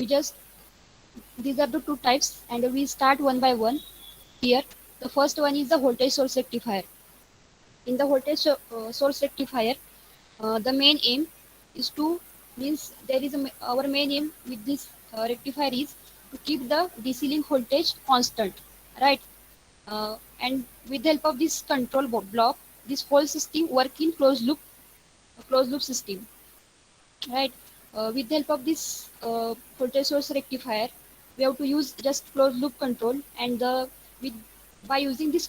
we just these are the two types, and we start one by one. Here, the first one is the voltage source rectifier. In the source rectifier, the main aim is to means there is our main aim with this rectifier is to keep the DC link voltage constant, right? And with the help of this control block, this whole system work in closed loop system, right? With the help of this voltage source rectifier, we have to use just closed loop control, and with by using this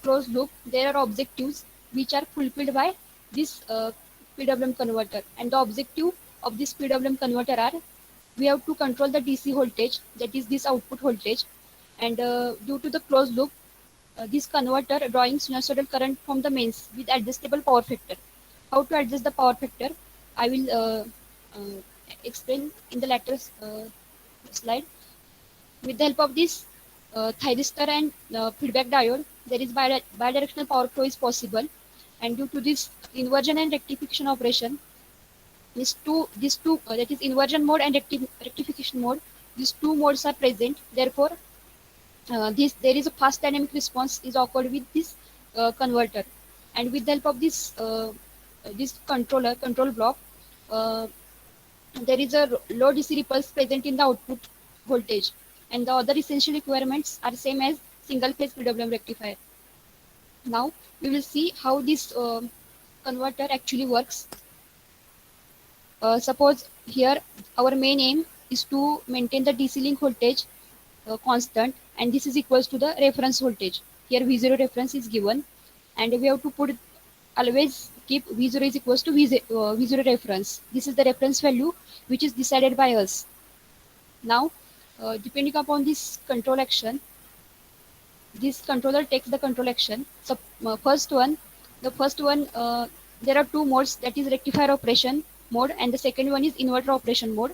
closed loop, there are objectives which are fulfilled by this PWM converter, and the objective of this PWM converter are we have to control the DC voltage, that is this output voltage, and due to the closed loop, this converter drawing sinusoidal current from the mains with adjustable power factor. How to adjust the power factor? I will uh, explain in the later slide. With the help of this thyristor and feedback diode, there is bidirectional power flow is possible. And due to this inversion and rectification operation, these two that is inversion mode and rectification mode, these two modes are present. Therefore, this there is a fast dynamic response is occurred with this converter, and with the help of this control block, uh, there is a low DC ripples present in the output voltage, and the other essential requirements are same as single phase PWM rectifier. Now we will see how this converter actually works. Suppose here our main aim is to maintain the DC link voltage constant, and this is equals to the reference voltage. Here V0 reference is given, and we have to put always keep V0 is equals to V0 reference. This is the reference value which is decided by us. Now, depending upon this control action, this controller takes the control action. So the first one, there are two modes, that is rectifier operation mode, and the second one is inverter operation mode.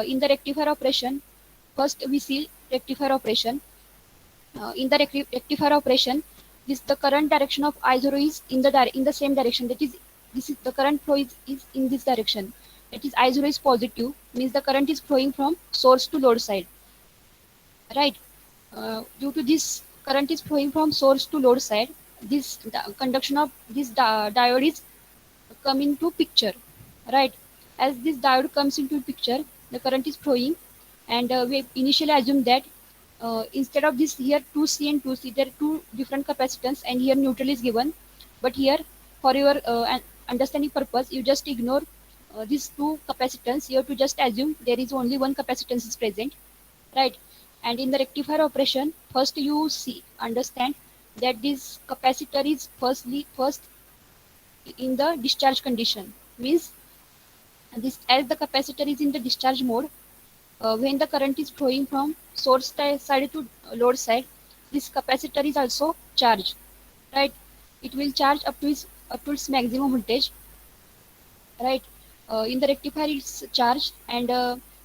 In the rectifier operation, first we see rectifier operation. In the rectifier operation, this the current direction of I0 is in the same direction. That is, this is the current flow is in this direction. That is I0 is positive, means the current is flowing from source to load side, right? Due to this current is flowing from source to load side, this the conduction of this diode is coming to picture, right? As this diode comes into picture, the current is flowing, and we initially assume that instead of this here 2C and 2C, there are two different capacitance, and here neutral is given. But here, for your understanding purpose, you just ignore these two capacitance. You have to just assume there is only one capacitance is present, right? And in the rectifier operation, first you see understand that this capacitor is first in the discharge condition, means this as the capacitor is in the discharge mode, when the current is flowing from source side to load side, this capacitor is also charged, right? It will charge up to its maximum voltage, right? In the rectifier it's charged, and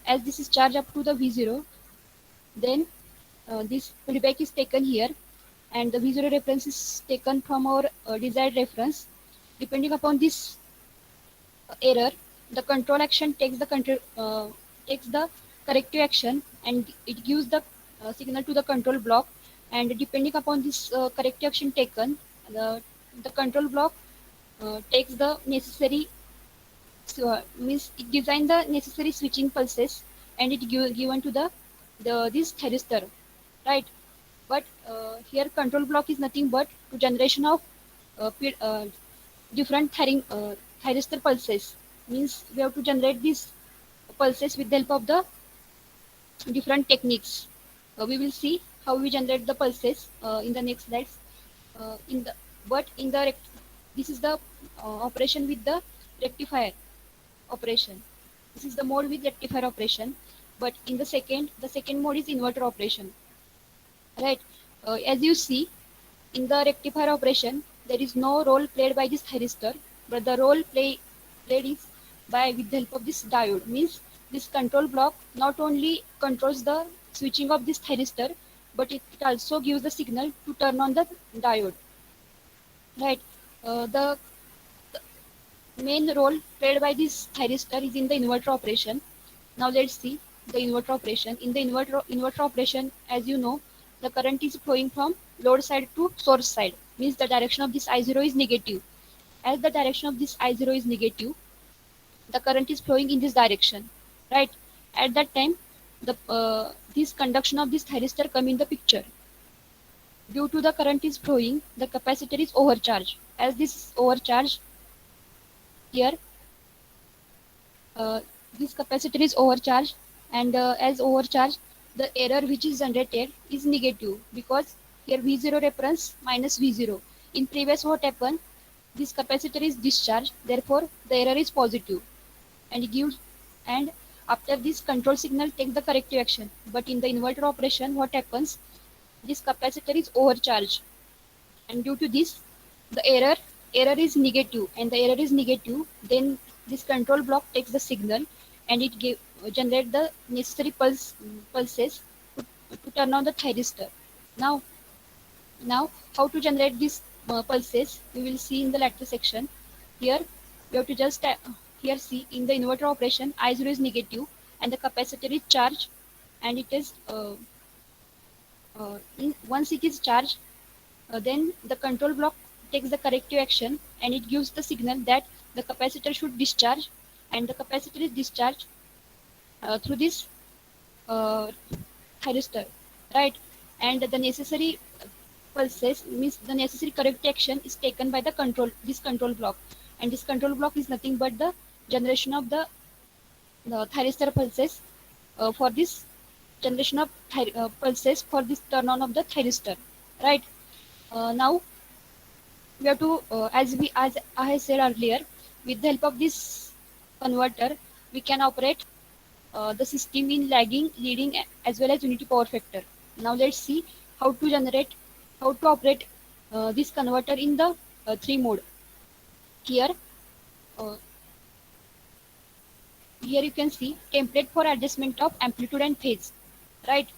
as this is charged up to the V0, then this feedback is taken here, and the V0 reference is taken from our desired reference. Depending upon this error, the control action takes the corrective action, and it gives the signal to the control block. And depending upon this corrective action taken, the control block takes the necessary means it design the necessary switching pulses, and it given to the this thyristor, right? But here control block is nothing but to generation of uh, pe- uh, different thyristor pulses, means we have to generate these pulses with the help of the different techniques. We will see how we generate the pulses in the next slides. In the but in the this is the operation with the rectifier operation. This is the mode with rectifier operation. But in the second mode is inverter operation, right? As you see, in the rectifier operation, there is no role played by this thyristor, but the played is by with the help of this diode. Means this control block not only controls the switching of this thyristor, but it also gives the signal to turn on the diode. Right. The main role played by this thyristor is in the inverter operation. Now let's see. the inverter operation. In the inverter operation, as you know, the current is flowing from load side to source side, means the direction of this I0 is negative. As the direction of this I0 is negative, the current is flowing in this direction, right? At that time, the this conduction of this thyristor come in the picture. Due to the current is flowing, the capacitor is overcharged. As this is overcharged here, uh, this capacitor is overcharged, and as overcharged, the error which is generated is negative because here V0 reference minus V0. In previous what happened, this capacitor is discharged, therefore the error is positive, and it gives, and after this control signal takes the corrective action. But in the inverter operation, what happens? This capacitor is overcharged, and due to this, the error is negative, and the error is negative. Then this control block takes the signal, and it generate the necessary pulses to turn on the thyristor. Now, now how to generate these pulses? We will see in the later section. Here, we have to just here see in the inverter operation, I0 is negative, and the capacitor is charged, and it is once it is charged, then the control block takes the corrective action, and it gives the signal that the capacitor should discharge, and the capacitor is discharged through this uh, thyristor, right? And the necessary pulses, means the necessary corrective action is taken by the this control block, and this control block is nothing but the generation of the thyristor pulses for this generation of pulses for this turn on of the thyristor, right? Now we have to as I said earlier, with the help of this converter, we can operate the system in lagging, leading, as well as unity power factor. Now let's see how to operate this converter in the three mode. Here, uh, here you can see template for adjustment of amplitude and phase, right?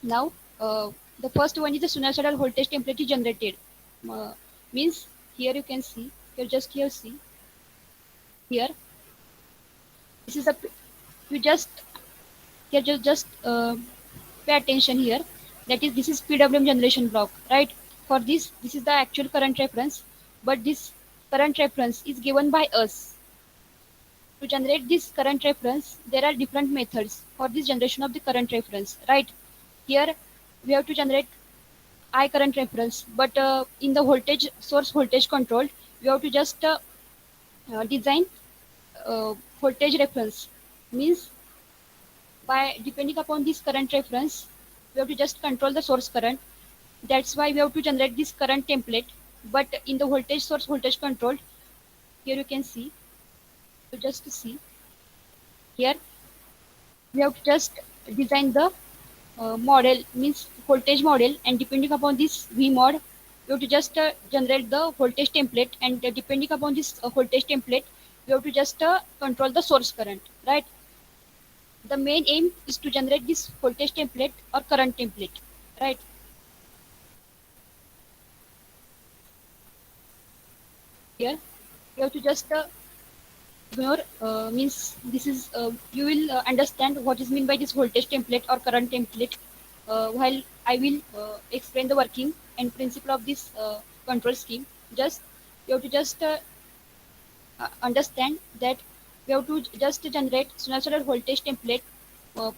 Now, the first one is the sinusoidal voltage template is generated. Uh, Means here you can see, here just here see, here this is a, you just here just pay attention here, that is this is PWM generation block, right? For this is the actual current reference, but this current reference is given by us. To generate this current reference, there are different methods for this generation of the current reference, right? Here we have to generate I current reference, but in the voltage source voltage control, we have to just design voltage reference. Means by depending upon this current reference, we have to just control the source current. That's why we have to generate this current template. But in the voltage source voltage control, here you can see, you just see here, we have to just design the model, means voltage model, and depending upon this V mod, you have to just generate the voltage template, and depending upon this voltage template, you have to just control the source current, right? The main aim is to generate this voltage template or current template, right? Here you have to just ignore, means this is you will understand what is mean by this voltage template or current template while I will explain the working and principle of this control scheme. Just you have to just understand that we have to just generate sinusoidal voltage template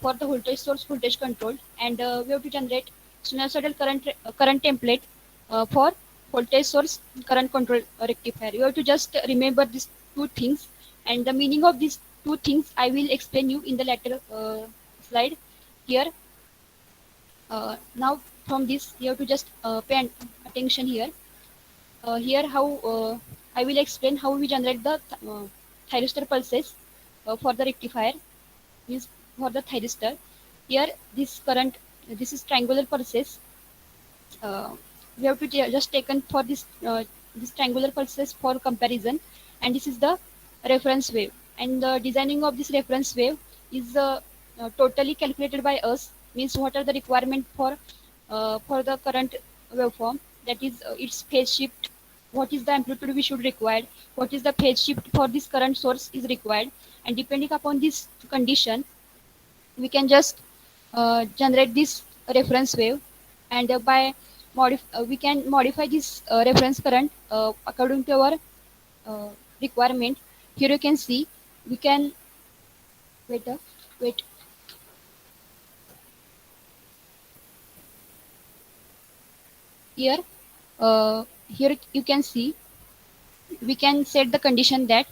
for the voltage source voltage control, and we have to generate sinusoidal current template for voltage source current control rectifier. You have to just remember these two things, and the meaning of these two things I will explain you in the later slide. Here, now from this you have to just pay attention here. Here how I will explain how we generate the thyristor pulses for the rectifier, means for the thyristor. Here this current, this is triangular pulses. We have to just taken for this triangular pulses for comparison, and this is the reference wave, and the designing of this reference wave is totally calculated by us. Means what are the requirement for the current waveform, that is its phase shift, what is the amplitude we should require, what is the phase shift for this current source is required, and depending upon this condition, we can just generate this reference wave, and we can modify this reference current according to our uh, requirement. Here you can see we can wait wait here. Here you can see we can set the condition that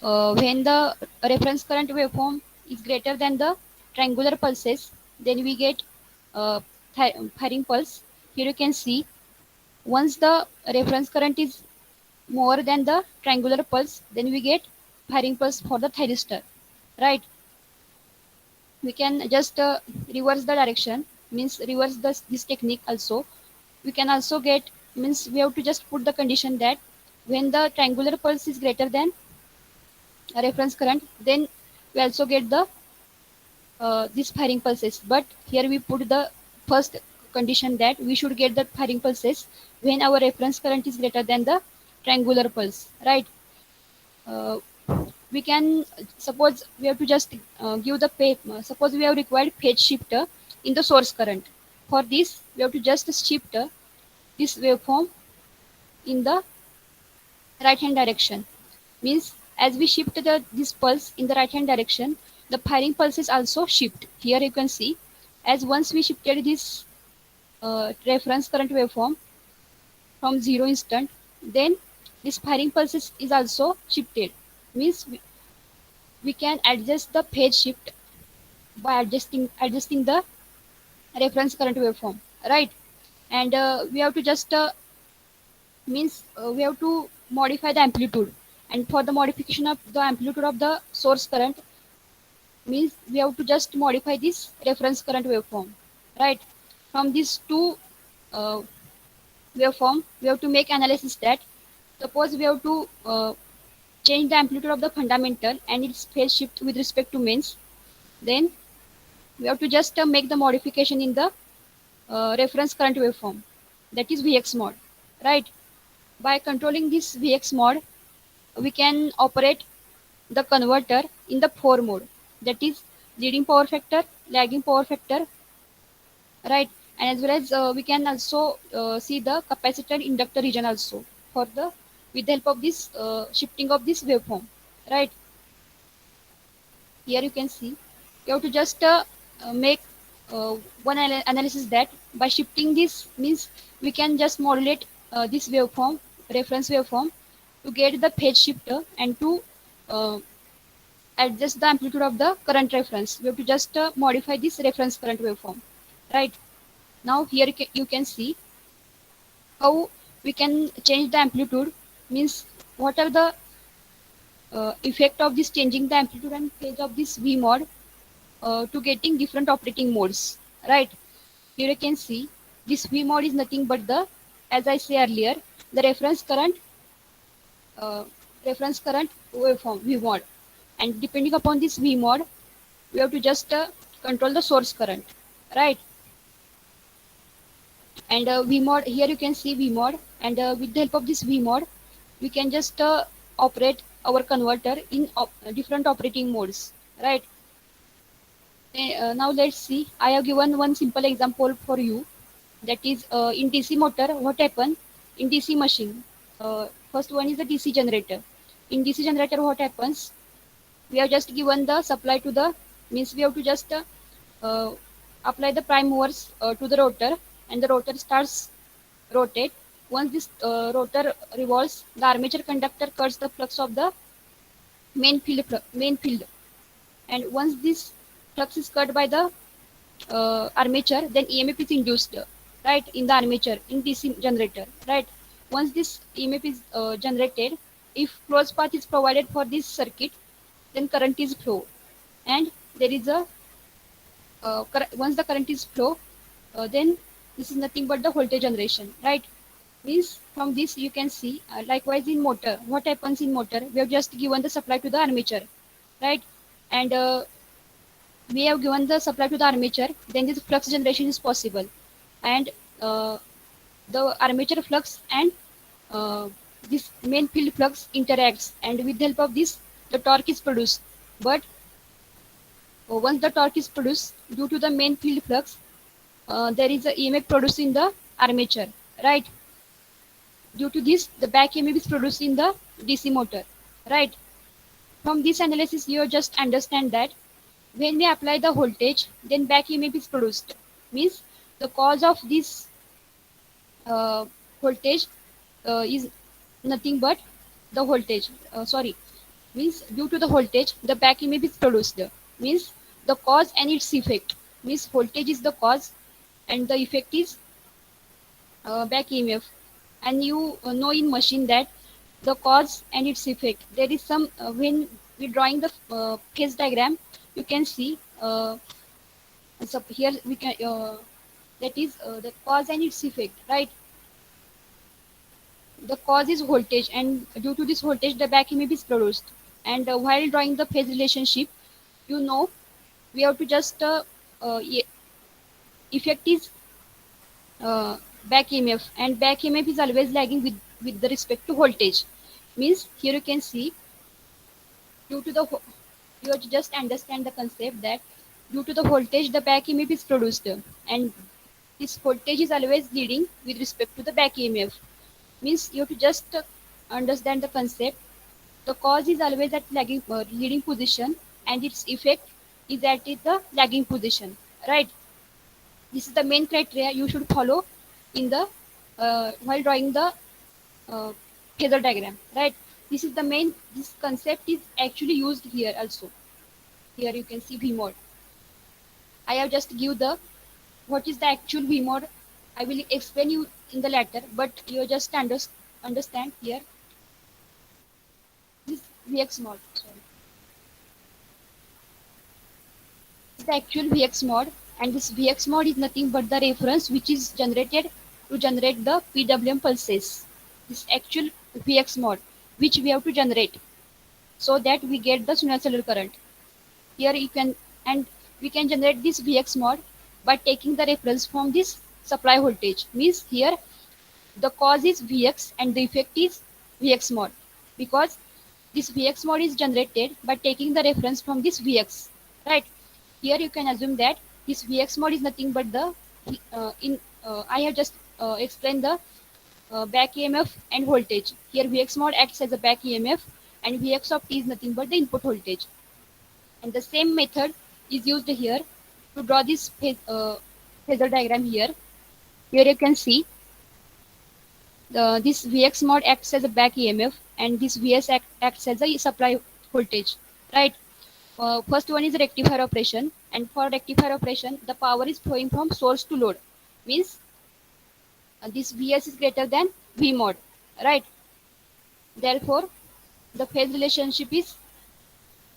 when the reference current waveform is greater than the triangular pulses, then we get uh, firing pulse. Here you can see once the reference current is more than the triangular pulse, then we get firing pulse for the thyristor, right? We can just reverse the direction, means reverse this technique also. We can also get, means we have to just put the condition that when the triangular pulse is greater than a reference current, then we also get the these firing pulses. But here we put the first condition that we should get the firing pulses when our reference current is greater than the triangular pulse, right? uh, we can suppose we have to just give the suppose we have required phase shifter in the source current. For this we have to just shift this waveform in the right hand direction. Means as we shift this pulse in the right hand direction, the firing pulses also shift. Here you can see, as once we shifted this reference current waveform from 0 instant, then this firing pulses is also shifted. Means we can adjust the phase shift by adjusting the reference current waveform, right? And we have to just means we have to modify the amplitude, and for the modification of the amplitude of the source current, means we have to just modify this reference current waveform, right? From these two uh, waveform we have to make analysis that suppose we have to change the amplitude of the fundamental and its phase shift with respect to mains, then we have to just make the modification in the reference current waveform, that is Vx mod, right? By controlling this Vx mod, we can operate the converter in the 4 mode, that is leading power factor, lagging power factor, right? And as well as we can also see the capacitor inductor region also for the with the help of this shifting of this waveform, right? Here you can see you have to just make one analysis that by shifting this means we can just modulate this waveform, reference waveform, to get the phase shifter and to uh, adjust the amplitude of the current reference. We have to just modify this reference current waveform, right? Now here you can see how we can change the amplitude, means what are the effect of this changing the amplitude and phase of this V mod to getting different operating modes, right? Here you can see this V mod is nothing but the, as I say earlier, the uh, reference current waveform V mod, and depending upon this V mod, we have to just control the source current, right? And V mod, here you can see V mod, and with the help of this V mod, we can just operate our converter in different operating modes, right? Now let's see. I have given one simple example for you. That is in DC motor, what happens in DC machine? First one is the DC generator. In DC generator, what happens? We have just given the supply to the, means we have to just uh, apply the prime movers to the rotor, and the rotor starts rotate. Once this rotor revolves, the armature conductor cuts the flux of the main field, and once this flux is cut by the armature, then EMF is induced, right, in the armature in DC generator, right? Once this EMF is generated, if closed path is provided for this circuit, then current is flow, and there is a once the current is flow, then this is nothing but the voltage generation, right? Means from this you can see likewise in motor, what happens in motor, we have just given the supply to the armature, right? And we have given the supply to the armature, then this flux generation is possible, and uh, the armature flux and uh, this main field flux interacts, and with the help of this the torque is produced. But Once the torque is produced due to the main field flux, there is a EMF produced in the armature, right? Due to this, the back EMF is produced in the DC motor, right? From this analysis, you just understand that when we apply the voltage, then back EMF is produced. Means the cause of this uh, voltage is nothing but the voltage. Sorry, means due to the voltage, the back EMF is produced. Means the cause and its effect. Means voltage is the cause, and the effect is back EMF. And you know in machine that the cause and its effect. There is some when we drawing the phase diagram, you can see. So here we can that is the cause and its effect, right? The cause is voltage, and due to this voltage, the back EMF is produced. And while drawing the phase relationship, you know we have to just effect is back EMF, and back EMF is always lagging with the respect to voltage. Means here you can see due to the you have to just understand the concept that due to the voltage the back EMF is produced, and this voltage is always leading with respect to the back EMF. Means you have to just understand the concept. The cause is always at lagging leading position, and its effect is at the lagging position, right? This is the main criteria you should follow in the while drawing the uh, phasor diagram, right? This is the main. This concept is actually used here also. Here you can see V mode. I have just give the what is the actual V mode. I will explain you in the later, but you just understand here this VX mode. Sorry. This is the actual VX mode, and this VX mode is nothing but the reference which is generated to generate the PWM pulses. This actual VX mode which we have to generate so that we get the sinusoidal current. Here you can, and we can generate this Vx mod by taking the reference from this supply voltage. Means here the cause is Vx and the effect is Vx mod, because this Vx mod is generated by taking the reference from this Vx, right? Here you can assume that this Vx mod is nothing but the in I have just explained the back EMF and voltage. Here Vx mod acts as a back EMF, and Vx of t is nothing but the input voltage. And the same method is used here to draw this phasor diagram here. Here you can see this Vx mod acts as a back EMF, and this Vs acts as a supply voltage, right? First one is rectifier operation, and for rectifier operation, the power is flowing from source to load. Means this Vs is greater than V mod, right? Therefore, the phase relationship is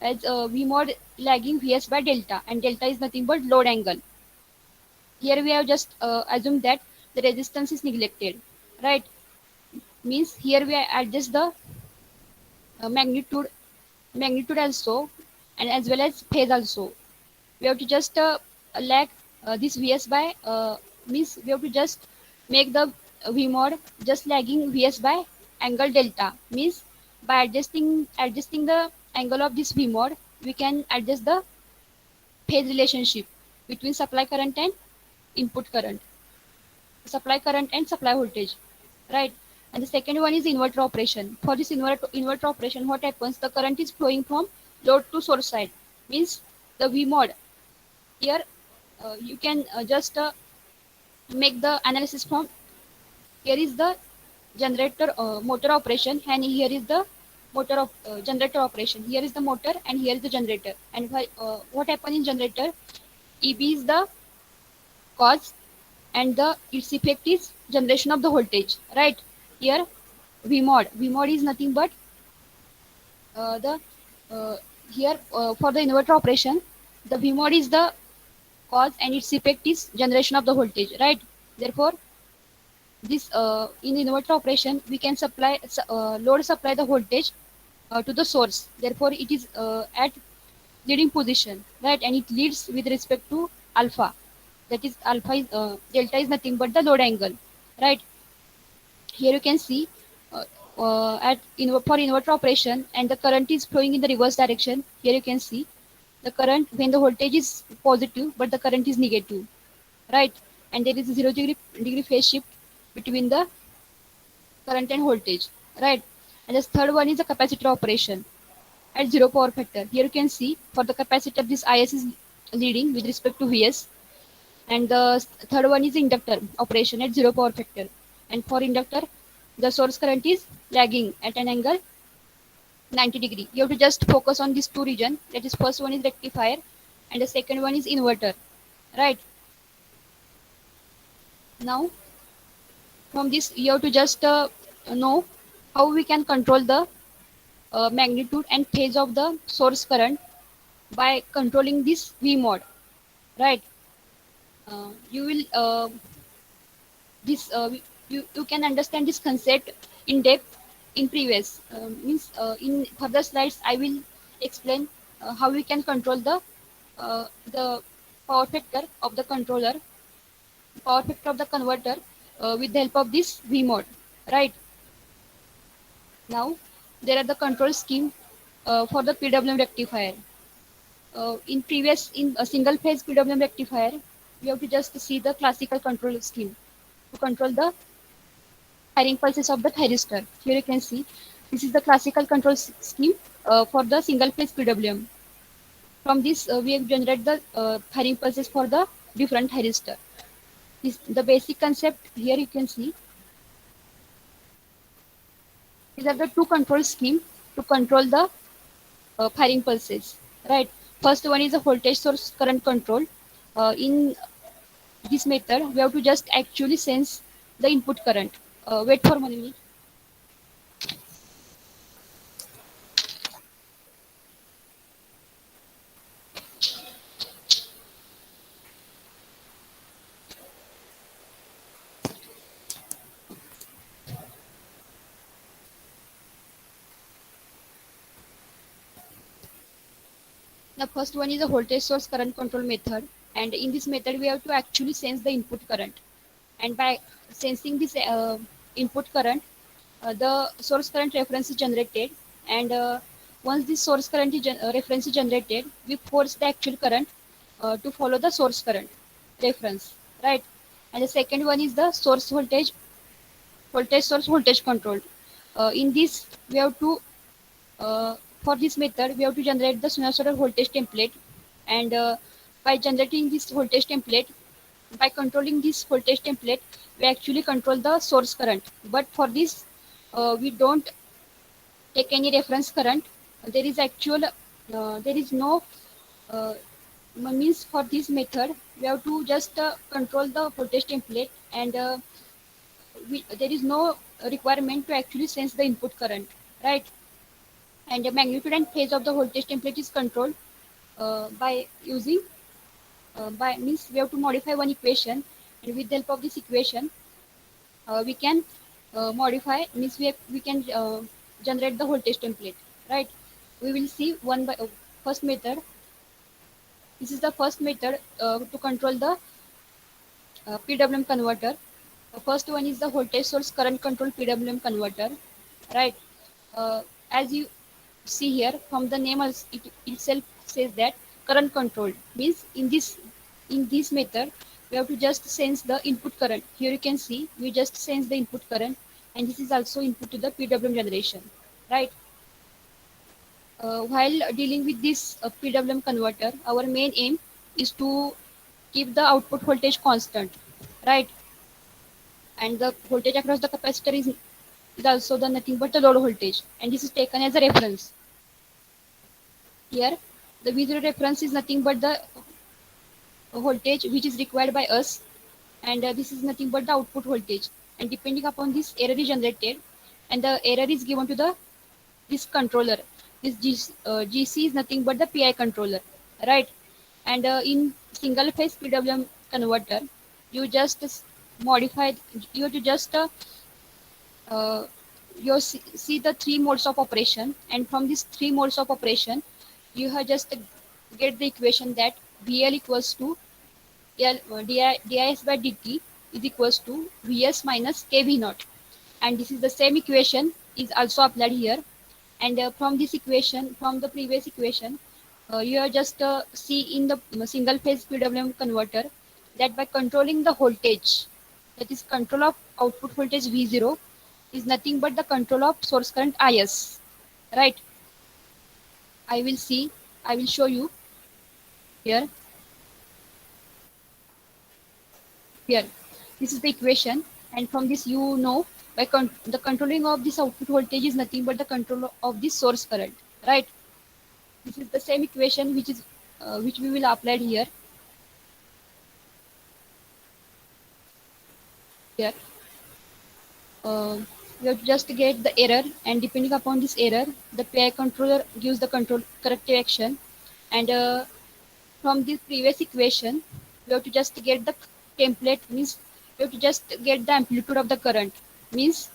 as V mod lagging Vs by delta, and delta is nothing but load angle. Here we have just assumed that the resistance is neglected, right? Means here we adjust the magnitude also, and as well as phase also. We have to just lag this Vs by means we have to just make the V mod just lagging Vs by angle delta. Means by adjusting the angle of this V mod, we can adjust the phase relationship between supply current and input current, supply current and supply voltage, right? And the second one is inverter operation. For this inverter operation, what happens? The current is flowing from load to source side. Means the V mod. Here you can just make the analysis from. Here is the generator motor operation, and here is the motor of generator operation. Here is the motor, and here is the generator. And what happens in generator? EB is the cause, and the its effect is generation of the voltage, right? Here V mod is nothing but the here for the inverter operation, the V mod is the cause, and its effect is generation of the voltage, right? Therefore, this in inverter operation we can load supply the voltage to the source. Therefore, it is at leading position, right? And it leads with respect to alpha. That is alpha is delta is nothing but the load angle, right? Here you can see for inverter operation, and the current is flowing in the reverse direction. Here you can see the current when the voltage is positive but the current is negative, right? And there is a 0 degree phase shift between the current and voltage, right? And the third one is the capacitor operation at zero power factor. Here you can see for the capacitor this is leading with respect to Vs, and the third one is inductor operation at zero power factor. And for inductor, the source current is lagging at an angle 90 degree. You have to just focus on these two region. That is, first one is rectifier, and the second one is inverter, right? Now, from this, you have to just know how we can control the magnitude and phase of the source current by controlling this V mod, right? You will this you can understand this concept in depth in previous means in further slides I will explain how we can control the power factor of the controller, power factor of the converter with the help of this V mode, right? Now there are the control scheme for the PWM rectifier. In previous in a single phase PWM rectifier, we have to just see the classical control scheme to control the firing pulses of the thyristor. Here you can see this is the classical control scheme for the single phase PWM. From this, we have generated the firing pulses for the different thyristor. The basic concept here you can see. These are the two control scheme to control the firing pulses. Right. First one is a voltage source current control. In this method, we have to just actually sense the input current. Wait for 1 minute. The first one is a voltage source current control method, and in this method we have to actually sense the input current, and by sensing this input current, the source current reference is generated, and once this source current reference is generated, we force the actual current to follow the source current reference, right? And the second one is the source voltage source voltage control. In this, we have to for this method, we have to generate the sinusoidal voltage template, and by generating this voltage template, by controlling this voltage template, we actually control the source current. But for this, we don't take any reference current. There is actual, there is no means for this method. We have to just control the voltage template, and there is no requirement to actually sense the input current, right? And the magnitude and phase of the voltage template is controlled by using by means we have to modify one equation, and with the help of this equation we can modify means we can generate the voltage template, right? We will see one by first method. This is the first method to control the PWM converter. The first one is the voltage source current control PWM converter, right? As you see here from the name it itself says that current control means in this method we have to just sense the input current. Here you can see we just sense the input current, and this is also input to the PWM generation, right? While dealing with this PWM converter, our main aim is to keep the output voltage constant, right? And the voltage across the capacitor is also the nothing but the load voltage, and this is taken as a reference. Here, the V0 reference is nothing but the voltage which is required by us, and this is nothing but the output voltage. And depending upon this, error is generated, and the error is given to this controller. This GC is nothing but the PI controller, right? And in single phase PWM converter, you just modify. You have to just you see the three modes of operation, and from these three modes of operation you have just get the equation that VL equals to dis by dt is equals to Vs minus kV naught, and this is the same equation is also applied here. And from this equation, from the previous equation, You are just see in the single phase PWM converter that by controlling the voltage, that is control of output voltage V0 is nothing but the control of source current IS, right? I will see, I will show you here. Here, this is the equation, and from this you know by the controlling of this output voltage is nothing but the control of this source current, right? This is the same equation which we will apply here. Here, uh, you have to just get the error, and depending upon this error, the PI controller gives the control corrective action, and from this previous equation, we have to just get the template means we have to just get the amplitude of the current means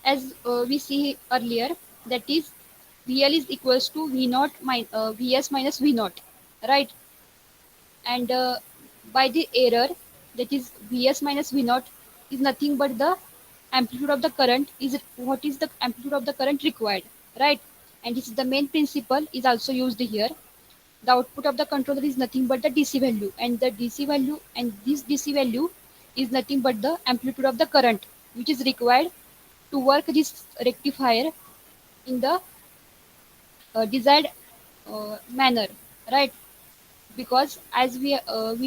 as we see earlier, that is VL is equals to V naught Vs minus V naught, right? And by the error, that is Vs minus V naught is nothing but the amplitude of the current is what is the amplitude of the current required, right? And this is the main principle is also used here. The output of the controller is nothing but the DC value, and the DC value and this DC value is nothing but the amplitude of the current which is required to work this rectifier in the desired manner, right? Because as we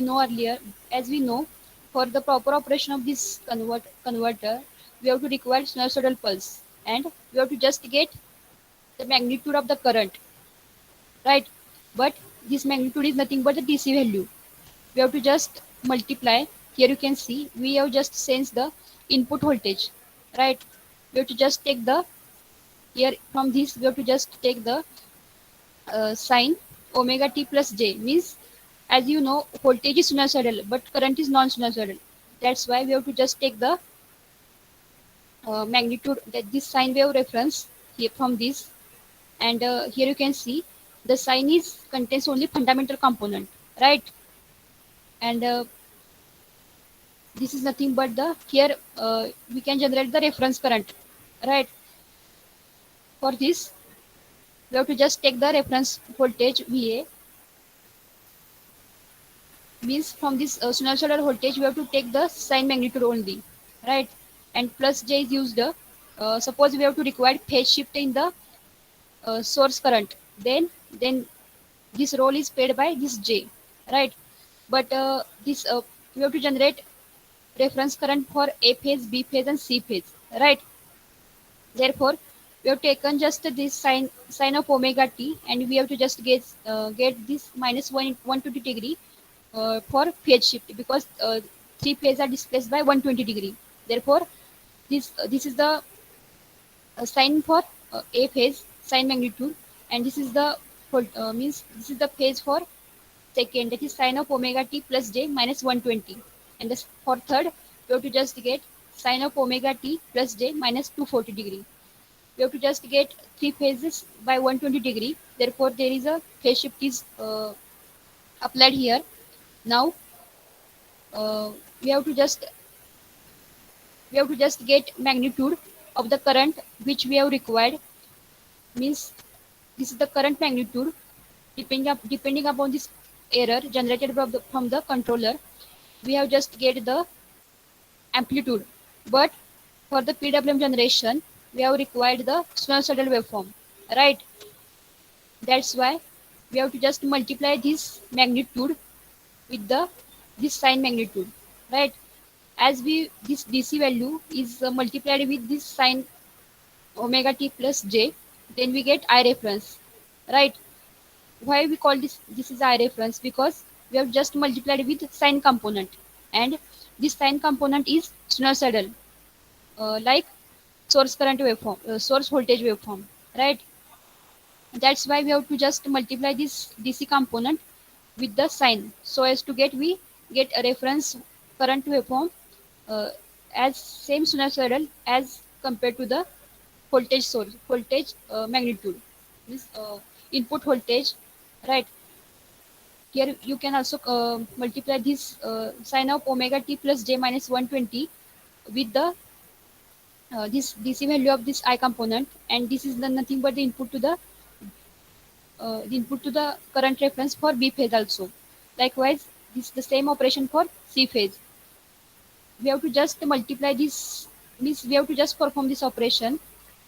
know earlier, as we know, for the proper operation of this converter, we have to require sinusoidal pulse, and we have to just get the magnitude of the current, right? But this magnitude is nothing but the DC value. We have to just multiply. Here you can see we have just sensed the input voltage, right? We have to just take the here from this we have to just take the sine omega t plus j means as you know voltage is sinusoidal but current is non-sinusoidal. That's why we have to just take the magnitude that this sine wave reference here from this, and here you can see the sine is contains only fundamental component, right? And this is nothing but the here we can generate the reference current, right? For this we have to just take the reference voltage VA means from this sinusoidal voltage we have to take the sine magnitude only, right? And plus j is used suppose we have to require phase shift in the source current, then this role is paid by this j, right? But this we have to generate reference current for a phase, b phase and c phase, right? Therefore we have taken just this sine of omega t, and we have to just get this minus 120 degree for phase shift because three phases are displaced by 120 degree. Therefore, this is the sine for a phase sine magnitude, and this is the means this is the phase for second, that is sine of omega t plus j minus 120, and this for third we have to just get sine of omega t plus j minus 240 degree. We have to just get three phases by 120 degree. Therefore, there is a phase shift is applied here. Now uh, we have to just get magnitude of the current which we have required means this is the current magnitude depending upon this error generated from the controller. We have just get the amplitude, but for the PWM generation we have required the sinusoidal waveform, right? That's why we have to just multiply this magnitude with the this sine magnitude, right? As we this DC value is multiplied with this sine omega t plus j, then we get I reference, right? Why we call this is I reference? Because we have just multiplied with sine component, and this sine component is sinusoidal, like source current waveform, source voltage waveform, right? That's why we have to just multiply this DC component with the sine so as to get a reference current waveform uh, as same sinusoidal as compared to the voltage source voltage magnitude means input voltage, right? Here you can also multiply this sine of omega t plus j minus 120 with the this DC value of this I component, and this is the nothing but the input to the the input to the current reference for B phase also. Likewise, this is the same operation for C phase. We have to just multiply this, means we have to just perform this operation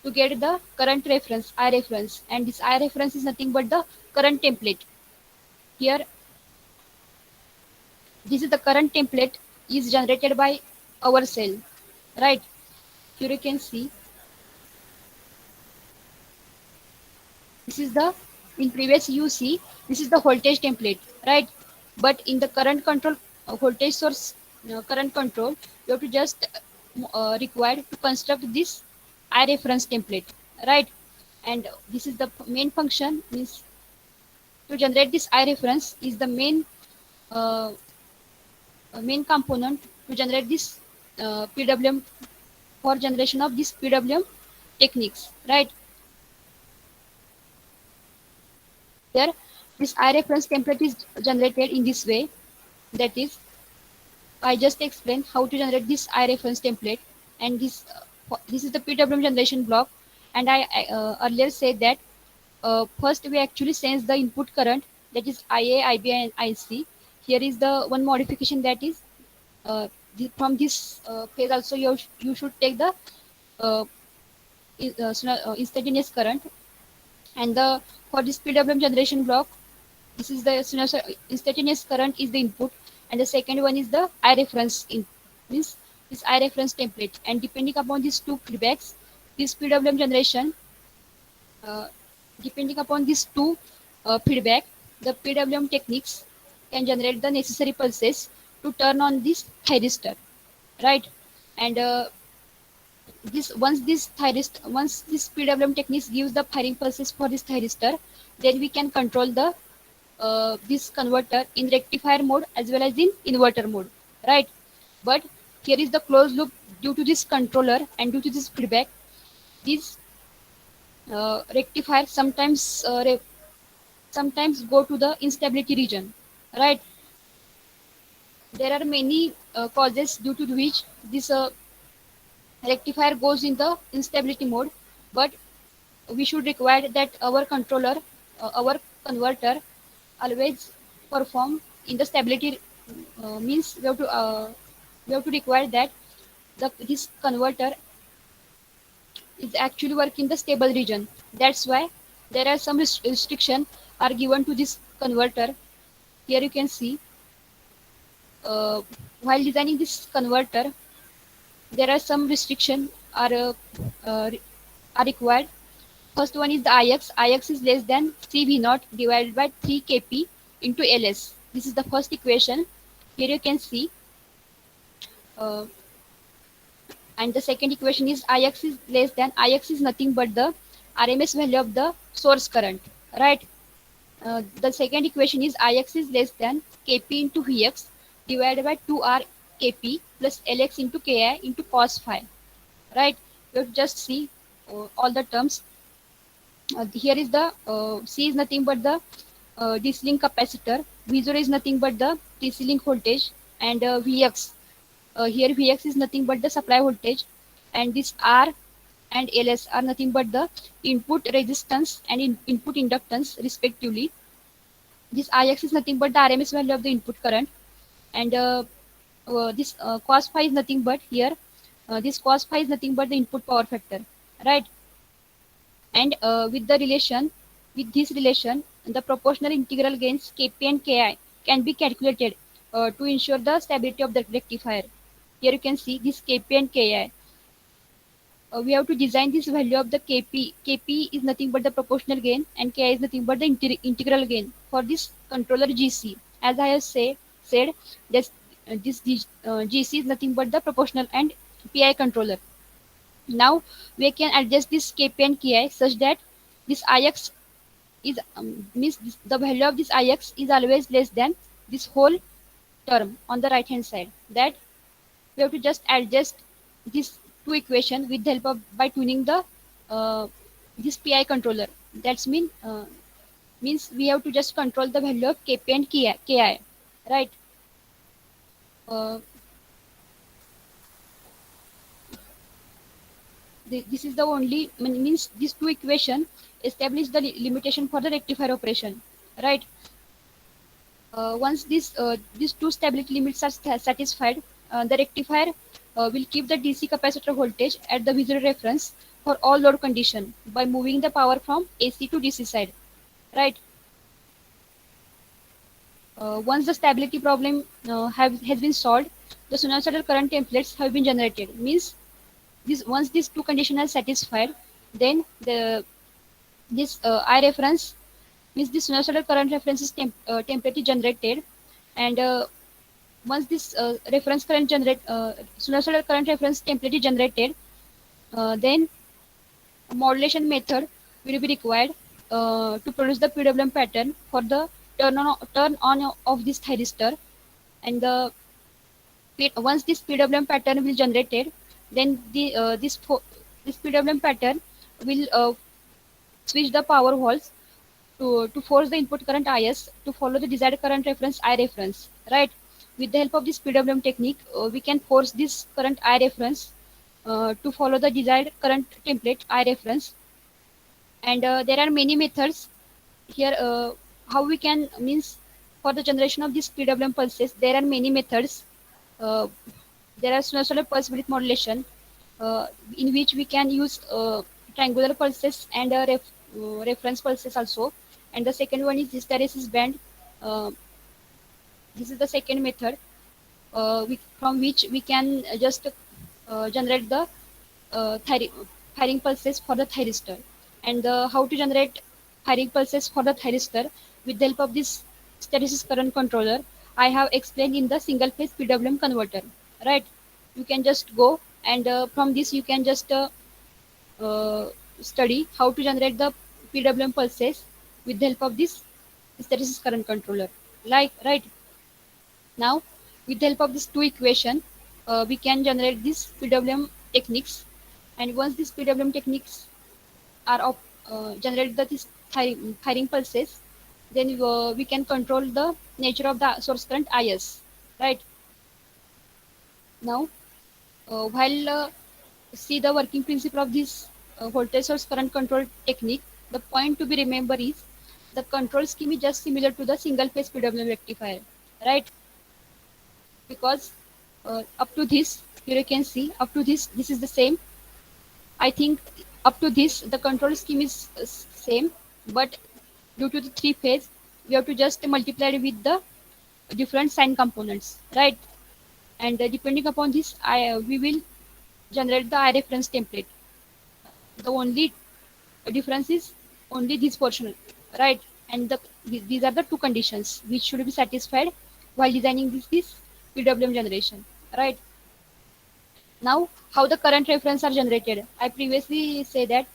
to get the current reference, I reference, and this I reference is nothing but the current template. Here, this is the current template is generated by our cell, right? Here you can see this is the, in previous you see this is the voltage template, right? But in the current control, voltage source current control, you have to just required to construct this I reference template, right? And this is the main function, means to generate this I reference is the uh, main component to generate this PWM, for generation of this PWM techniques, right? Here, this I reference template is generated in this way. That is, I just explained how to generate this I reference template, and this is the PWM generation block. And I earlier said that first we actually sense the input current, that is IA, IB, and IC. Here is the one modification, that is from this phase also you should take the uh, instantaneous current, and the for this PWM generation block, this is the instantaneous current is the input, and the second one is the I reference in, means this I reference template. And depending upon these two feedbacks, this PWM generation, uh, depending upon these two feedback, the PWM techniques can generate the necessary pulses to turn on this thyristor, right? And this once this PWM techniques gives the firing pulses for this thyristor, then we can control the this converter in rectifier mode as well as in inverter mode, right? But here is the closed loop. Due to this controller and due to this feedback, this rectifier sometimes go to the instability region, right? There are many causes due to which this rectifier goes in the instability mode, but we should require that our controller, our converter always perform in the stability, means we have to require that this converter is actually work in the stable region. That's why there are some restriction are given to this converter. Here you can see, uh, while designing this converter, there are some restriction uh, are required. First one is the Ix. Ix is less than CV naught divided by 3 Kp into Ls. This is the first equation. Here you can see, uh, and the second equation is Ix is less than, Ix is nothing but the RMS value of the source current, right? The second equation is Ix is less than Kp into Vx divided by 2R Kp plus Lx into Ki into cos phi, right? You just see all the terms. Here is the C is nothing but the DC link capacitor. V0 is nothing but the DC link voltage, and Vx. Here Vx is nothing but the supply voltage, and this R and Ls are nothing but the input resistance and input inductance respectively. This Ix is nothing but the RMS value of the input current, and this cos phi is nothing but here. This cos phi is nothing but the input power factor, right? And with this relation, the proportional integral gains Kp and Ki can be calculated to ensure the stability of the rectifier. Here you can see this Kp and Ki. We have to design this value of the Kp. Kp is nothing but the proportional gain, and Ki is nothing but the integral gain for this controller GC. As I have said, this, GC is nothing but the proportional and PI controller. Now we can adjust this Kp and Ki such that this Ix is means the value of this Ix is always less than this whole term on the right hand side. That we have to just adjust these two equation with the help of by tuning the this PI controller. That's means we have to just control the value of Kp and Ki, right? Uh, This is the only means these two equation establish the limitation for the rectifier operation, right? Once these two stability limits are satisfied, the rectifier will keep the DC capacitor voltage at the V0 reference for all load condition by moving the power from AC to DC side, right? Once the stability problem has been solved, the sinusoidal current templates have been generated. Means this once these two conditions are satisfied, then this I reference means this sinusoidal current reference is template is generated, and once this reference current sinusoidal current reference template is generated, then a modulation method will be required to produce the PWM pattern for the turn on of this thyristor, and once this PWM pattern will generated, then this PWM pattern will switch the power volts to force the input current IS to follow the desired current reference I reference, right? With the help of this PWM technique, we can force this current I reference to follow the desired current template I reference. And there are many methods here. How we can means for the generation of these PWM pulses, there are many methods. Uh, there are sinusoidal pulse width modulation, in which we can use triangular pulses and reference pulses also. And the second one is hysteresis band. Uh, this is the second method, from which we can just generate the firing pulses for the thyristor. And how to generate firing pulses for the thyristor with the help of this hysteresis current controller, I have explained in the single phase PWM converter, right? You can just go, and from this you can just uh, study how to generate the PWM pulses with the help of this hysteresis current controller. Like, right now, with the help of these two equation, we can generate these PWM techniques. And once these PWM techniques are generate this firing pulses, then we can control the nature of the source current IS, right? Now, while see the working principle of this voltage source current control technique, the point to be remembered is the control scheme is just similar to the single phase PWM rectifier, right? Because up to this, here you can see up to this is the same. I think up to this the control scheme is same, but due to the three phase, we have to just multiply it with the different sign components, right? And depending upon this, we will generate the I reference template. The only difference is only this portion, right? And these are the two conditions which should be satisfied while designing this PWM generation, right? Now, how the current reference are generated? I previously say that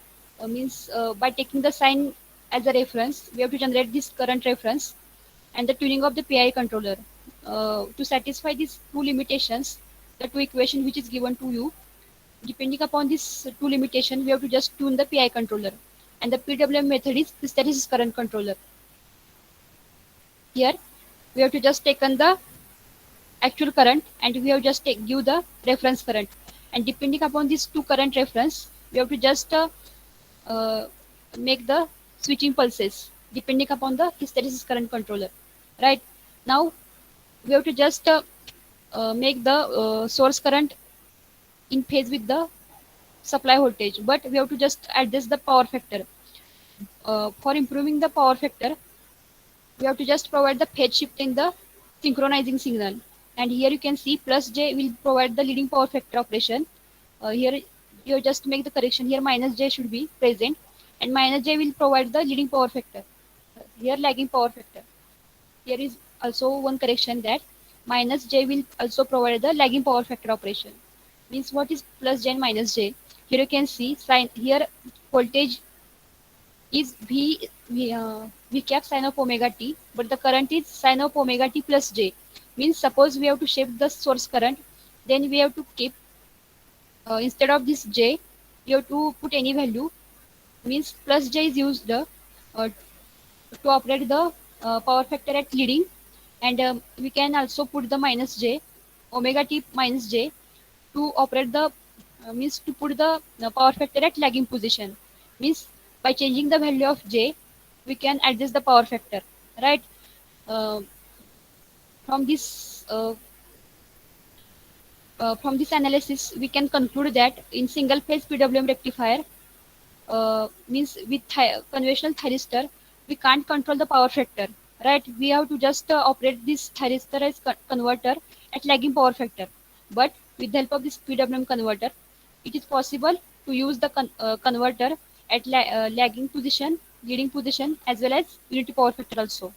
means by taking the sign as a reference, we have to generate this current reference and the tuning of the PI controller. To satisfy these two limitations, the two equation which is given to you, depending upon this two limitation, we have to just tune the PI controller. And the PWM method is hysteresis current controller. Here, we have to just take on the actual current, and we have just give the reference current, and depending upon these two current reference, we have to just uh, make the switching pulses depending upon the hysteresis current controller, right? Now we have to just make the source current in phase with the supply voltage, but we have to just adjust the power factor. For improving the power factor, we have to just provide the phase shift in the synchronizing signal. And here you can see plus j will provide the leading power factor operation. Here you just make the correction. Here minus j should be present, and minus j will provide the leading power factor. Here lagging power factor. Here is also one correction, that minus j will also provide the lagging power factor operation. Means what is plus j and minus j? Here you can see sign here voltage is V cap sine of omega t, but the current is sine of omega t plus j. Means suppose we have to shape the source current, then we have to keep instead of this j, you have to put any value. Means plus j is used to operate the power factor at leading, and we can also put the minus j, omega t minus j, to operate the means to put the power factor at lagging position. Means by changing the value of j, we can adjust the power factor, right? Uh, from this from this analysis, we can conclude that in single phase PWM rectifier, means with conventional thyristor, we can't control the power factor, right? We have to just operate this thyristor as converter at lagging power factor. But with the help of this PWM converter, it is possible to use the converter at lagging position, leading position, as well as unity power factor also,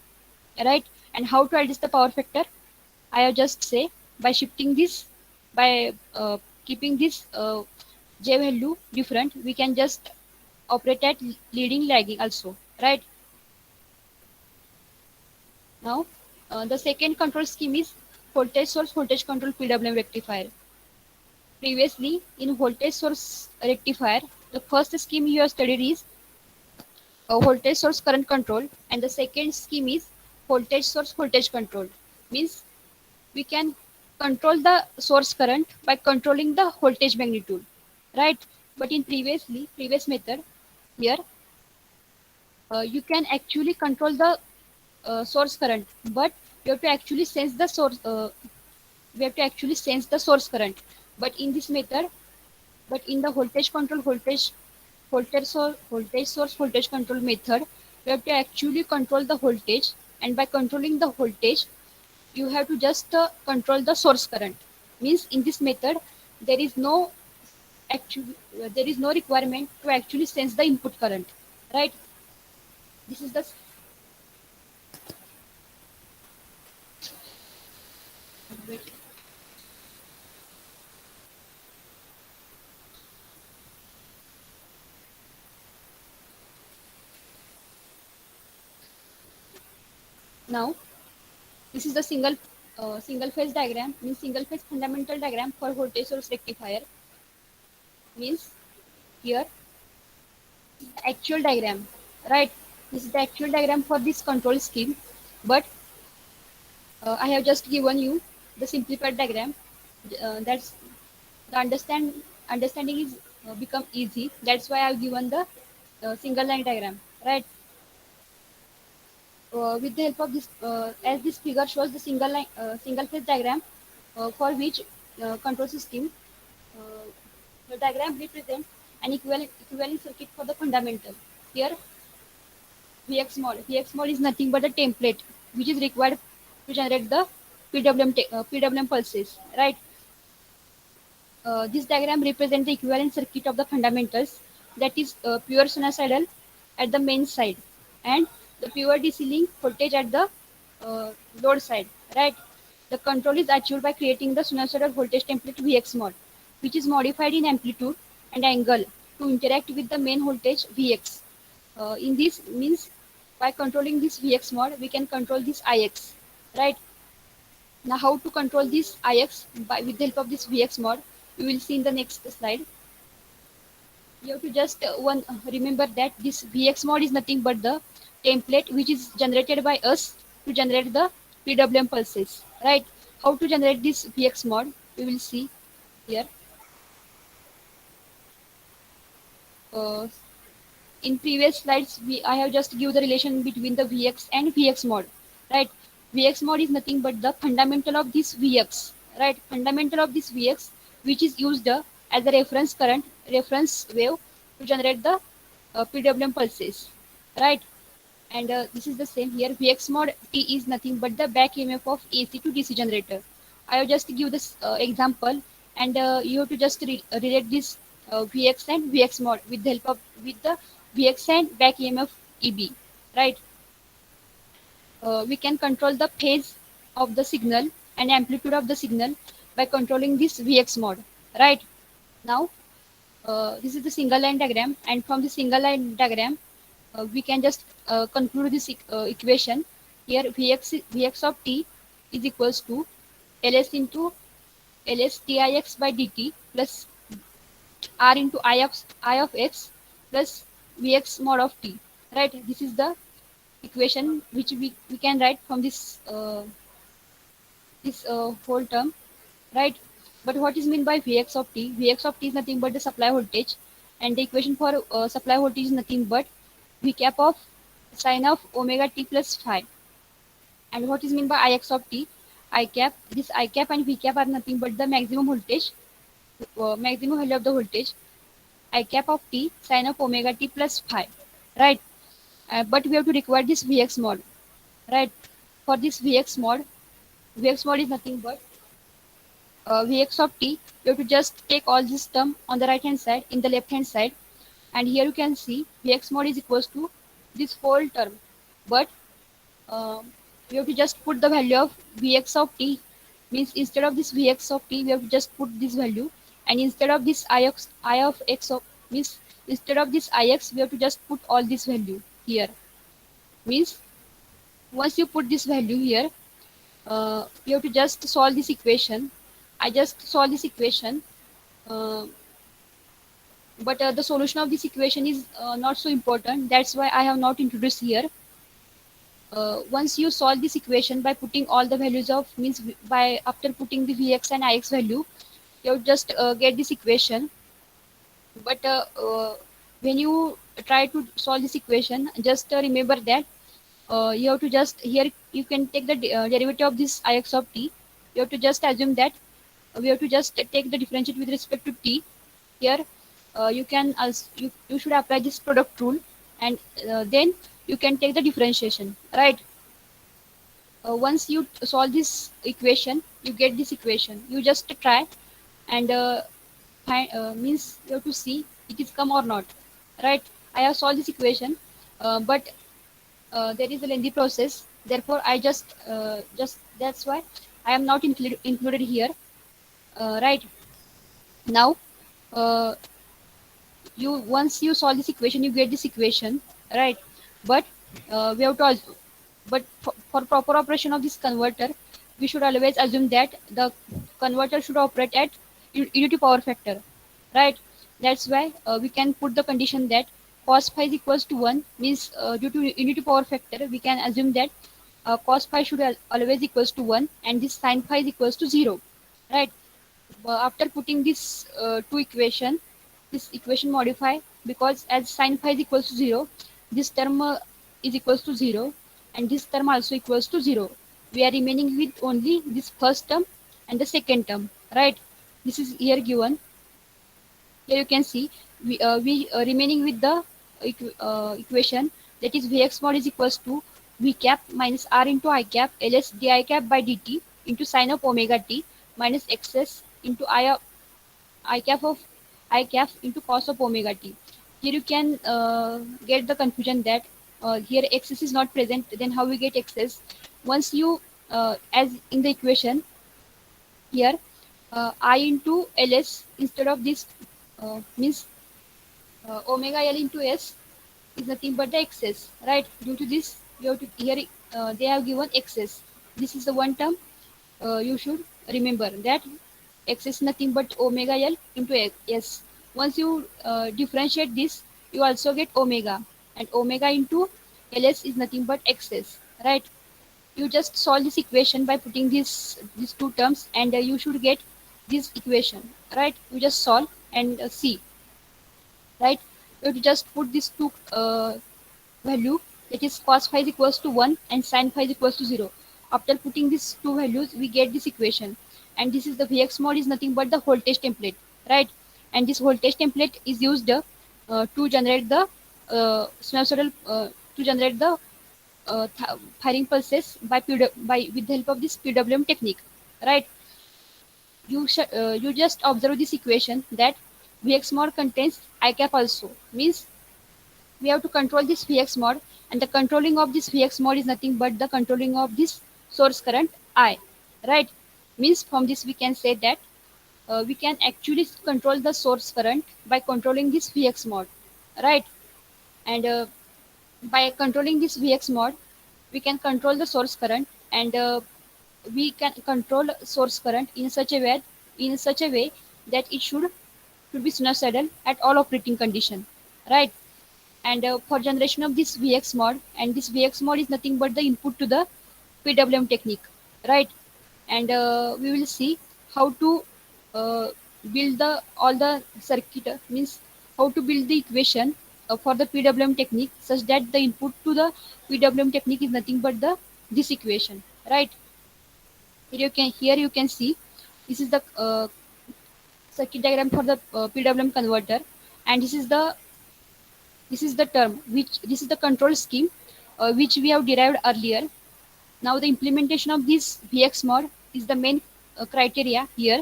right? And how to adjust the power factor? I have just say by shifting this, by keeping this j value different, we can just operate at leading lagging also, right? Now, the second control scheme is voltage source voltage control PWM rectifier. Previously, in voltage source rectifier, the first scheme you have studied is voltage source current control, and the second scheme is voltage source voltage control. Means we can control the source current by controlling the voltage magnitude, right? But in previous method, here you can actually control the source current, but you have to actually sense the source. We have to actually sense the source current. But in this method, but in the voltage control voltage source voltage control method, you have to actually control the voltage, and by controlling the voltage, you have to just control the source current. Means in this method, there is no actually there is no requirement to actually sense the input current, right? This is the now this is the single phase diagram, means single phase fundamental diagram for voltage source rectifier. Means here actual diagram, right? This is the actual diagram for this control scheme, but I have just given you the simplified diagram. That's the understanding is become easy. That's why I've given the single line diagram, right? With the help of this, as this figure shows the single phase diagram for which control system, uh, the diagram represents an equivalent circuit for the fundamental. Here Vx mod is nothing but a template which is required to generate the PWM pulses, right? This diagram represents the equivalent circuit of the fundamentals, that is pure sinusoidal at the main side and the pure DC link voltage at the uh, load side, right? The control is achieved by creating the sinusoidal voltage template Vx mod, which is modified in amplitude and angle to interact with the main voltage Vx. In this means by controlling this Vx mod, we can control this Ix, right? Now, how to control this Ix by with the help of this Vx mod, we will see in the next slide. You have to just remember that this Vx mod is nothing but the template which is generated by us to generate the PWM pulses, right? How to generate this Vx mod, we will see here. Uh, in previous slides, I have just give the relation between the Vx and Vx mod, right? Vx mod is nothing but the fundamental of this Vx, right? Fundamental of this Vx, which is used as a reference current, reference wave to generate the PWM pulses, right? And this is the same here. Vx mod T is nothing but the back EMF of AC to DC generator. I have just give this example, and you have to just relate this Vx and Vx mod with the help of with the Vx and back EMF EB, right? We can control the phase of the signal and amplitude of the signal by controlling this Vx mod, right? Now, this is the single line diagram, and from the single line diagram, we can just conclude this equation. Here, Vx of t is equals to Ls into Ls Tix by dt plus R into I of x plus Vx mod of t. Right? This is the equation which we can write from this whole term. Right? But what is meant by Vx of t? Vx of t is nothing but the supply voltage, and the equation for supply voltage is nothing but V cap of sine of omega t plus phi. And what is meant by Ix of t? I cap, this I cap and V cap are nothing but the maximum voltage, maximum value of the voltage. I cap of t sine of omega t plus phi, right? But we have to require this Vx mod, right? For this Vx mod is nothing but Vx of t. You have to just take all this term on the right hand side, in the left hand side, and here you can see Vx mod is equals to this whole term. But uh, we have to just put the value of Vx of t, means instead of this Vx of t, we have to just put this value, and instead of this I of x of, means instead of this Ix, we have to just put all this value here. Means once you put this value here, you have to just solve this equation. I just solve this equation, uh, but the solution of this equation is not so important. That's why I have not introduced here. Once you solve this equation by putting all the values of, means by after putting the Vx and Ix value, you just get this equation. But when you try to solve this equation, just remember that you have to just, here you can take the derivative of this Ix of t. You have to just assume that we have to just take the differentiate with respect to t. Here you can also, you should apply this product rule, and then you can take the differentiation, right? Once you solve this equation, you get this equation. You just try and find, means you have to see it is come or not, right? I have solved this equation, but there is a lengthy process. Therefore, I just that's why I am not included here, right? Now, uh, you once you solve this equation, you get this equation, right? But we have to but for proper operation of this converter, we should always assume that the converter should operate at unity power factor, right? That's why we can put the condition that cos phi is equals to 1, means due to unity power factor, we can assume that cos phi should always equals to 1, and this sin phi is equals to 0, right? After putting this two equation, this equation modify, because as sin phi is equals to 0, this term is equals to 0, and this term also equals to 0. We are remaining with only this first term and the second term, right? This is here given. Here you can see we remaining with the equation, that is Vx mod is equals to V cap minus R into I cap ls di cap by dt into sine of omega t minus xs into I cap of I cap into cos of omega t. Here you can get the confusion that here xs is not present, then how we get xs? Once you, as in the equation here, I into ls instead of this, means omega l into s is nothing but the xs, right? Due to this, you have to, here they have given xs. This is the one term you should remember, that x is nothing but omega l into s. Once you differentiate this, you also get omega, and omega into ls is nothing but xs, right? You just solve this equation by putting these two terms, and you should get this equation, right? You just solve and see, right? You have to just put these two value, that is cos phi is equals to 1 and sin phi is equals to 0. After putting these two values, we get this equation, and this is the Vx mod is nothing but the voltage template, right? And this voltage template is used to generate the sinusoidal, to generate the firing pulses by by with the help of this PWM technique, right? You just observe this equation that Vx mod contains I cap also, means we have to control this Vx mod, and the controlling of this Vx mod is nothing but the controlling of this source current I, right? Means from this we can say that we can actually control the source current by controlling this Vx mod, right? And by controlling this Vx mod, we can control the source current, and we can control source current in such a way that it should be sinusoidal at all operating condition, right? And for generation of this Vx mod, and this Vx mod is nothing but the input to the PWM technique, right? And we will see how to uh, build the all the circuit means how to build the equation for the PWM technique such that the input to the PWM technique is nothing but the this equation, right? Here you can see this is the circuit diagram for the PWM converter, and this is the term which this is the control scheme which we have derived earlier. Now the implementation of this Vx mod is the main criteria here.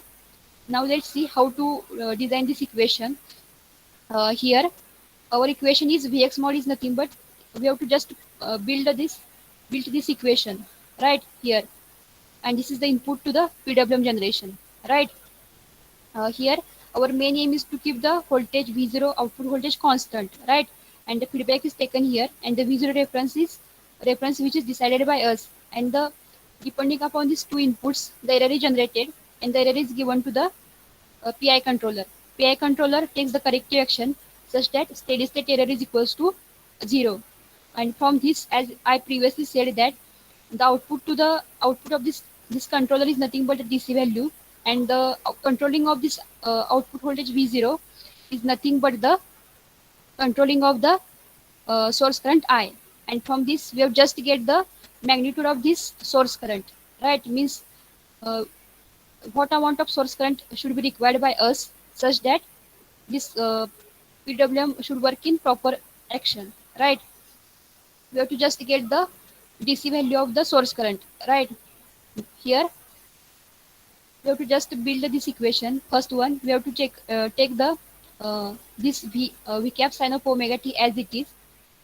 Now let's see how to design this equation. Here our equation is Vx mod is nothing but we have to just build this equation right here, and this is the input to the PWM generation, right? Here our main aim is to keep the voltage V0 output voltage constant, right? And the feedback is taken here, and the V0 reference is reference which is decided by us, and the depending upon these two inputs the error is generated, and the error is given to the PI controller. PI controller takes the corrective action such that steady state error is equals to 0. And from this, as I previously said, that the output of this controller is nothing but a DC value, and the controlling of this output voltage V0 is nothing but the controlling of the source current I. And from this, we have just get the magnitude of this source current, right? Means uh, what amount of source current should be required by us such that this PWM should work in proper action, right? We have to just get the DC value of the source current, right? Here we have to just build this equation. First one, we have to take the this V cap sine of omega t as it is.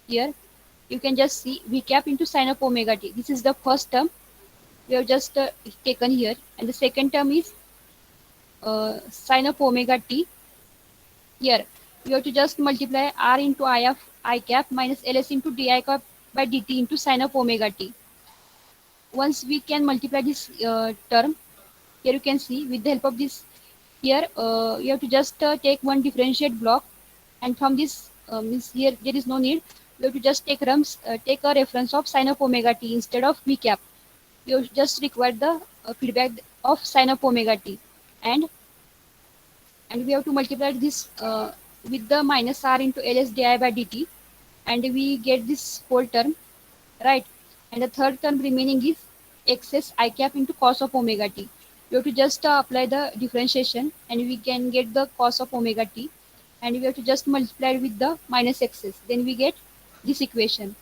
Here you can just see V cap into sine of omega t. This is the first term we have just taken here, and the second term is sine of omega t. Here you have to just multiply r into I of I cap minus ls into di cap by dt into sine of omega t. Once we can multiply this term, here you can see with the help of this, here you have to just take one differentiate block, and from this means here there is no need. You have to just take a reference of sine of omega t instead of v cap. You just require the feedback of sine of omega t, and we have to multiply this with the minus r into ls di by dt, and we get this whole term, right? And the third term remaining is excess I cap into cos of omega t. We have to just apply the differentiation, and we can get the cos of omega t, and we have to just multiply with the minus x's. Then we get this equation,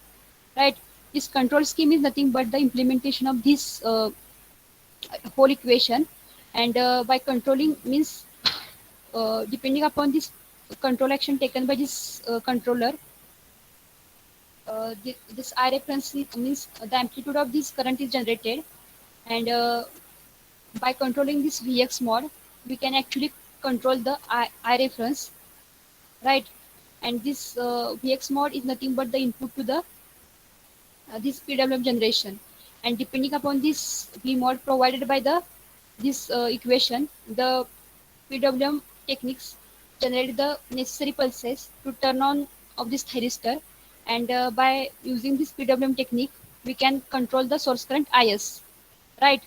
right? This control scheme is nothing but the implementation of this whole equation, and by controlling means depending upon this control action taken by this controller, this I reference means the amplitude of this current is generated, and by controlling this Vx mod, we can actually control the I reference, right? And this Vx mod is nothing but the input to the this PWM generation, and depending upon this V mod provided by the this equation, the PWM techniques generate the necessary pulses to turn on of this thyristor, and by using this PWM technique, we can control the source current IS, right?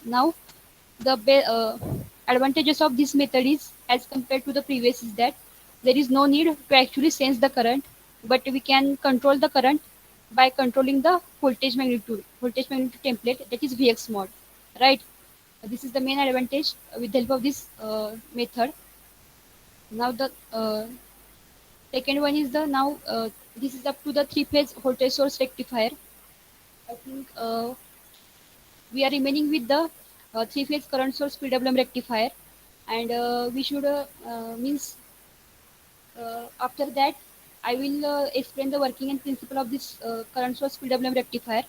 Now, the advantages of this method is, as compared to the previous, is that there is no need to actually sense the current, but we can control the current by controlling the voltage magnitude template, that is Vx mod, right? This is the main advantage with the help of this method. Now the second one is the now this is up to the three-phase voltage source rectifier. I think we are remaining with the three-phase current source PWM rectifier, and we should means after that I will explain the working and principle of this current source PWM rectifier,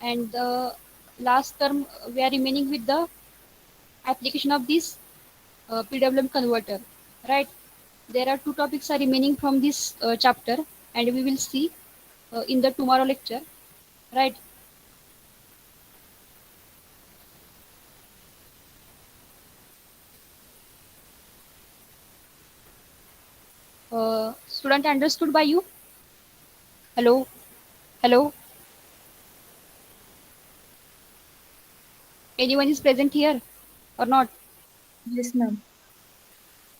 and the last term we are remaining with the application of this PWM converter, right? There are two topics are remaining from this chapter, and we will see in the tomorrow lecture, right? Student understood by you? Hello, hello. Anyone is present here or not? Yes, ma'am.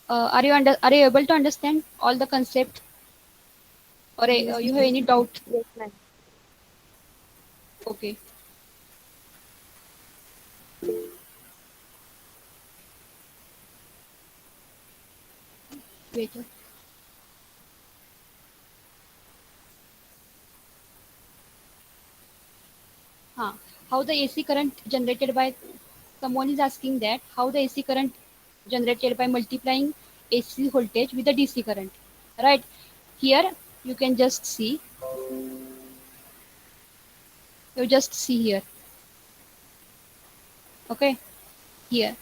Are you able to understand all the concept, or Yes, you have ma'am. any doubt? Yes, ma'am. Okay, wait. Huh. How the AC current generated by, someone is asking that how the AC current generated by multiplying AC voltage with the DC current, right? Here you can just see, you just see here, okay? Here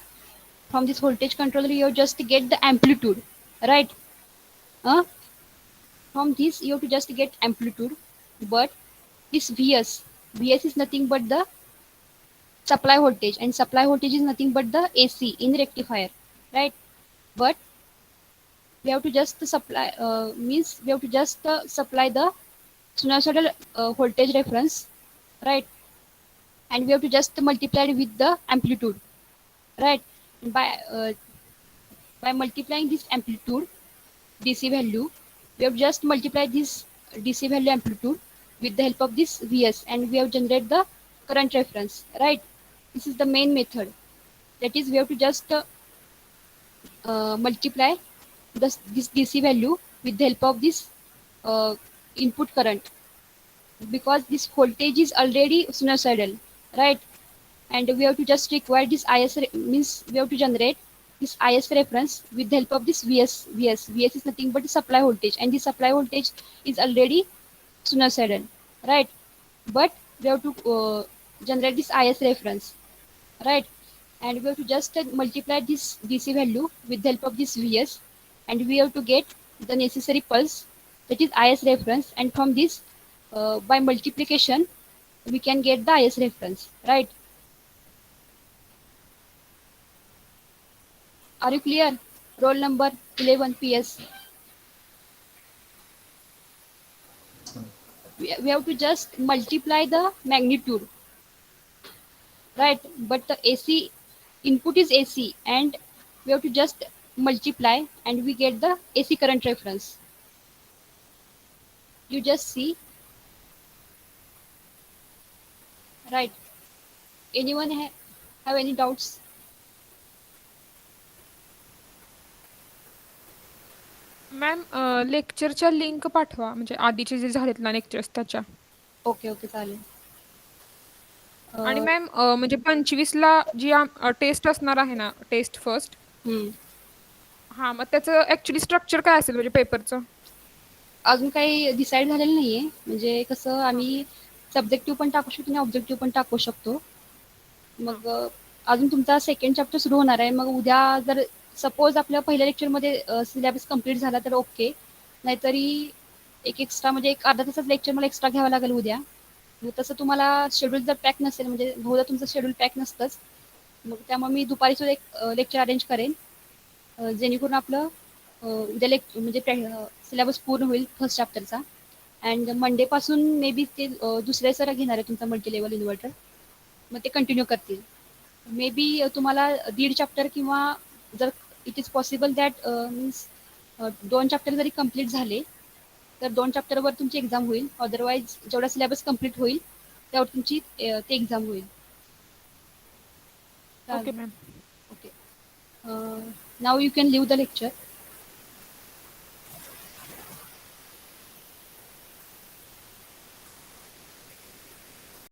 from this voltage controller you just get the amplitude, right? uh, from this you have to just get amplitude, but this Vs is nothing but the supply voltage, and supply voltage is nothing but the AC in rectifier, right? But we have to just supply, means we have to just supply the sinusoidal voltage reference, right? And we have to just multiply it with the amplitude, right? by uh, by multiplying this amplitude DC value, we have just multiplied this DC value amplitude with the help of this Vs, and we have generated the current reference, right? This is the main method. That is, we have to just multiply this DC value with the help of this uh, input current, because this voltage is already sinusoidal, right? And we have to just require this means we have to generate this IS reference with the help of this Vs is nothing but the supply voltage, and the supply voltage is already sinusoidal, right? But we have to generate this IS reference, right? And we have to just multiply this DC value with the help of this Vs, and we have to get the necessary pulse, that is IS reference, and from this, by multiplication, we can get the IS reference, right? Are you clear? Roll number 11 PS. We have to just multiply the magnitude, right? But the AC input is AC, and we have to just multiply, and we get the AC current reference. You just see, right? Anyone have any doubts? Ma'am लेक्चरच्या link पाठवा म्हणजे आधीचे जे झालेत ना lectures त्याच्या. Okay okay, चालेल. आणि अं, ma'am म्हणजे 25ला जी टेस्ट असणार आहे ना, टेस्ट फर्स्ट. हम्म. हां, मग त्याचं ॲक्चुअली स्ट्रक्चर काय असेल म्हणजे पेपरचं? अजून काही डिसाईड झालेलं नाहीये. म्हणजे कसं, हां, आम्ही सब्जेक्टिव्ह पण टाकू शकतो आणि ऑब्जेक्टिव्ह पण टाकू शकतो. हां. मग अजून तुमचा सेकंड चॅप्टर सुरू होणार आहे. मग उद्या जर सपोज आपल्या पहिल्या लेक्चरमध्ये सिलेबस कंप्लीट झाला तर ओके. नाहीतरी एक एक्स्ट्रा, म्हणजे एक अर्धा तासाचं लेक्चर मला एक्स्ट्रा घ्यावं लागेल उद्या. मग तसं तुम्हाला शेड्यूल जर पॅक नसेल, म्हणजे बहुधा तुमचं शेड्यूल पॅक नसतंच, मग त्यामुळे मी दुपारी सुद्धा एक लेक्चर अरेंज करेन, जेणेकरून आपलं उद्या म्हणजे सिलेबस पूर्ण होईल फर्स्ट चॅप्टरचा. अँड मंडेपासून मे बी ते दुसरे सर घेणार आहे तुमचा मल्टी लेवल इन्व्हर्टर, मग ते कंटिन्यू करतील. मे बी तुम्हाला दीड चॅप्टर, किंवा जर it is possible that means 2 chapter zari complete झाले तर 2 चॅप्टरवर तुमची एक्झाम होईल. अदरवाईज जेवढा सिलेबस कंप्लीट होईल त्यावर तुमची ते एक्झाम होईल. Okay ma'am. Okay, now you can leave the lecture.